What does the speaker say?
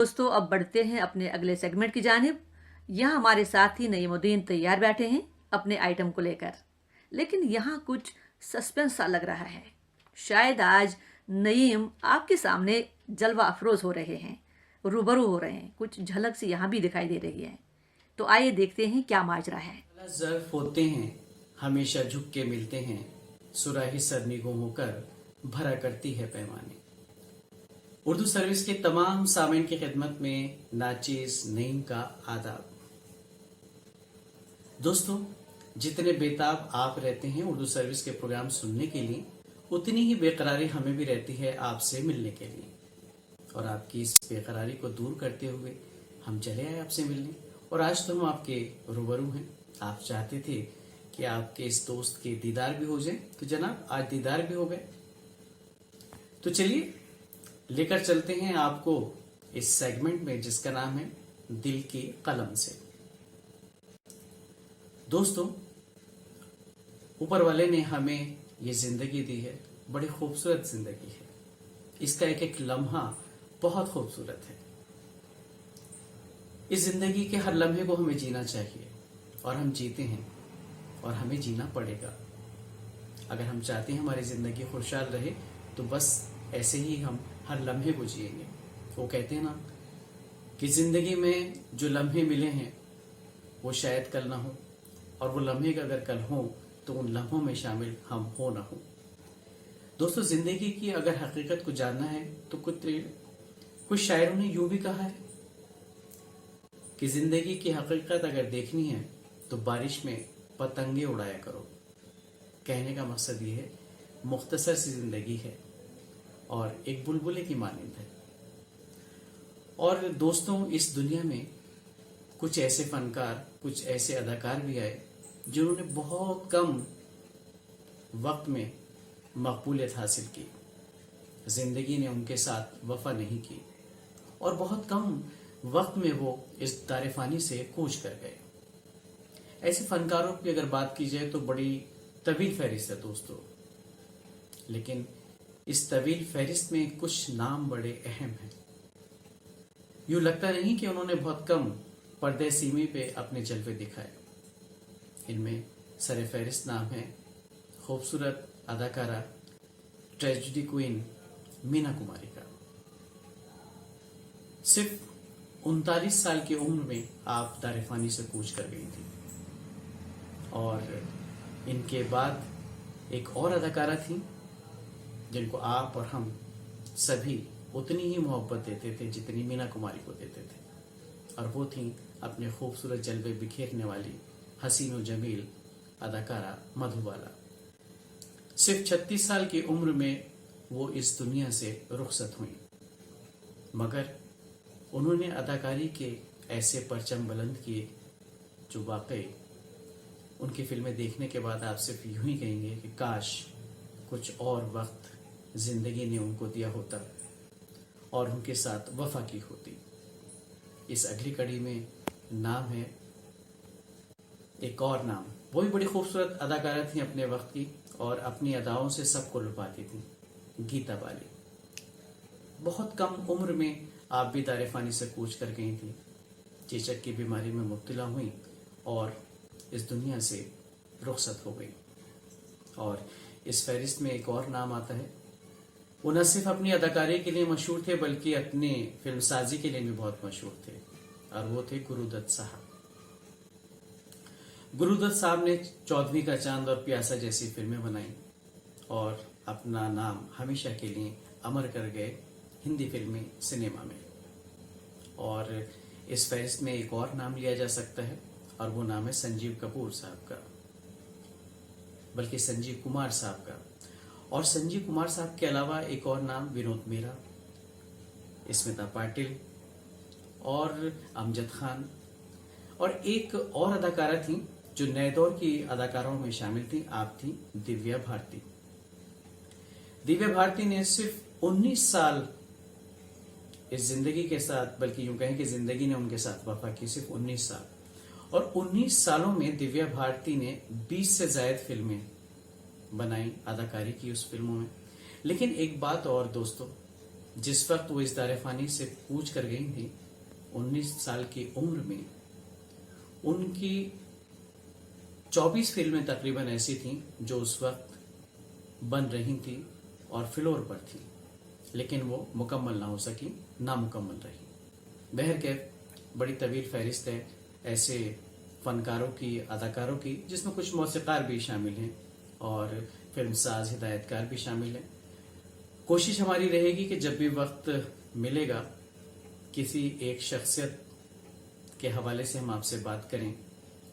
दोस्तों, अब बढ़ते हैं अपने अगले सेगमेंट की जानिब। यहाँ हमारे साथी नईमुद्दीन तैयार बैठे हैं अपने आइटम को लेकर, लेकिन यहाँ कुछ सस्पेंस सा लग रहा है। शायद आज नईम आपके सामने जलवा अफरोज हो रहे हैं, रूबरू हो रहे हैं। कुछ झलक सी यहाँ भी दिखाई दे रही है, तो आइए देखते हैं क्या माजरा है। ज़र्फ होते हैं, हमेशा झुक के मिलते हैं, सुराही सरनिगों होकर भरा करती है पैमाने। उर्दू सर्विस के तमाम सामीन की खिदमत में नाचिस नईम का आदाब। दोस्तों, जितने बेताब आप रहते हैं उर्दू सर्विस के प्रोग्राम सुनने के लिए, उतनी ही बेकरारी हमें भी रहती है आपसे मिलने के लिए। और आपकी इस बेकरारी को दूर करते हुए हम चले आए आपसे मिलने, और आज तो हम आपके रूबरू हैं। आप चाहते थे कि आपके इस दोस्त के दीदार भी हो जाए, तो जनाब आज दीदार भी हो गए। तो चलिए लेकर चलते हैं आपको इस सेगमेंट में जिसका नाम है दिल की कलम से। दोस्तों, ऊपर वाले ने हमें ये जिंदगी दी है, बड़ी खूबसूरत जिंदगी है। इसका एक एक लम्हा बहुत खूबसूरत है। इस जिंदगी के हर लम्हे को हमें जीना चाहिए, और हम जीते हैं, और हमें जीना पड़ेगा। अगर हम चाहते हैं हमारी जिंदगी खुशहाल रहे, तो बस ऐसे ही हम हर लम्हे को जिएंगे। वो कहते हैं ना कि जिंदगी में जो लम्हे मिले हैं वो शायद कल ना हो, और वो लम्हे अगर कल हो तो उन लम्हों में शामिल हम हो ना हो। दोस्तों, जिंदगी की अगर हकीकत को जानना है तो कुछ शायरों ने यूं भी कहा है कि जिंदगी की हकीकत अगर देखनी है तो बारिश में पतंगे उड़ाया करो। कहने का मकसद ये है, मुख्तसर सी जिंदगी है और एक बुलबुले की मानिंद है। और दोस्तों, इस दुनिया में कुछ ऐसे फनकार, कुछ ऐसे अदाकार भी आए जिन्होंने बहुत कम वक्त में मकबूलियत हासिल की। जिंदगी ने उनके साथ वफा नहीं की, और बहुत कम वक्त में वो इस दारिफानी से कूच कर गए। ऐसे फनकारों की अगर बात की जाए तो बड़ी तवील फहरिस्त है दोस्तों, लेकिन इस तवील फहरिस्त में कुछ नाम बड़े अहम हैं। यूं लगता नहीं कि उन्होंने बहुत कम पर्दे सीमी पे अपने जलवे दिखाए। इनमें सरे फहरिस्त नाम है खूबसूरत अदाकारा, ट्रेजेडी क्वीन मीना कुमारी का। सिर्फ 39 साल की उम्र में आप दारिफानी से कूच कर गई थी। और इनके बाद एक और अदाकारा थी जिनको आप और हम सभी उतनी ही मोहब्बत देते थे जितनी मीना कुमारी को देते थे, और वो थी अपने खूबसूरत जलवे बिखेरने वाली हसीन और जमील अदाकारा मधुबाला। सिर्फ 36 साल की उम्र में वो इस दुनिया से रुखसत हुई, मगर उन्होंने अदाकारी के ऐसे परचम बुलंद किए जो वाकई उनकी फिल्में देखने के बाद आप सिर्फ यूं ही कहेंगे कि काश कुछ और वक्त जिंदगी ने उनको दिया होता और उनके साथ वफा की होती। इस अगली कड़ी में नाम है एक और नाम। वो भी बड़ी खूबसूरत अदाकारा थी अपने वक्त की, और अपनी अदाओं से सबको लुभाती थी, गीता बाली। बहुत कम उम्र में आप भी दारिफानी से कूच कर गई थी, चेचक की बीमारी में मुब्तला हुई और इस दुनिया से रुखसत हो गई। और इस फहरिस्त में एक और नाम आता है। वो न सिर्फ अपनी अदाकारी के लिए मशहूर थे बल्कि अपनी फिल्मसाजी के लिए भी बहुत मशहूर थे, और वो थे गुरुदत्त साहब। गुरुदत्त साहब ने चौधरी का चांद और प्यासा जैसी फिल्में बनाई और अपना नाम हमेशा के लिए अमर कर गए हिंदी फिल्मी सिनेमा में। और इस फहरिस्त में एक और नाम लिया जा सकता है, और वो नाम है संजीव कपूर साहब का, बल्कि संजीव कुमार साहब का। और संजीव कुमार साहब के अलावा एक और नाम विनोद मेहरा, स्मिता पाटिल और अमजद खान, और एक और अदाकारा थी जो नए दौर की अदाकारों में शामिल थी। आप थी दिव्या भारती। दिव्या भारती ने सिर्फ 19 साल इस जिंदगी के साथ, बल्कि यूं कहें कि जिंदगी ने उनके साथ वफा की, सिर्फ 19 साल। और 19 सालों में दिव्या भारती ने 20 से ज्यादा फिल्में बनाई, अदाकारी की उस फिल्मों में। लेकिन एक बात और दोस्तों, جس وقت وہ اس دار فانی سے کوچ کر گئی تھیں 19 سال کی عمر میں ان کی 24 فلمیں تقریباً ایسی تھیں جو اس وقت بن رہی تھیں اور فلور پر تھیں، لیکن وہ مکمل نہ ہو سکی، نامکمل رہی۔ بہرکیف بڑی طویل فہرست ہے ایسے فنکاروں کی، اداکاروں کی، جس میں کچھ موسیقار بھی شامل ہیں اور فلم ساز، ہدایت کار بھی شامل ہیں۔ کوشش ہماری رہے گی کہ جب بھی وقت ملے گا کسی ایک شخصیت کے حوالے سے ہم آپ سے بات کریں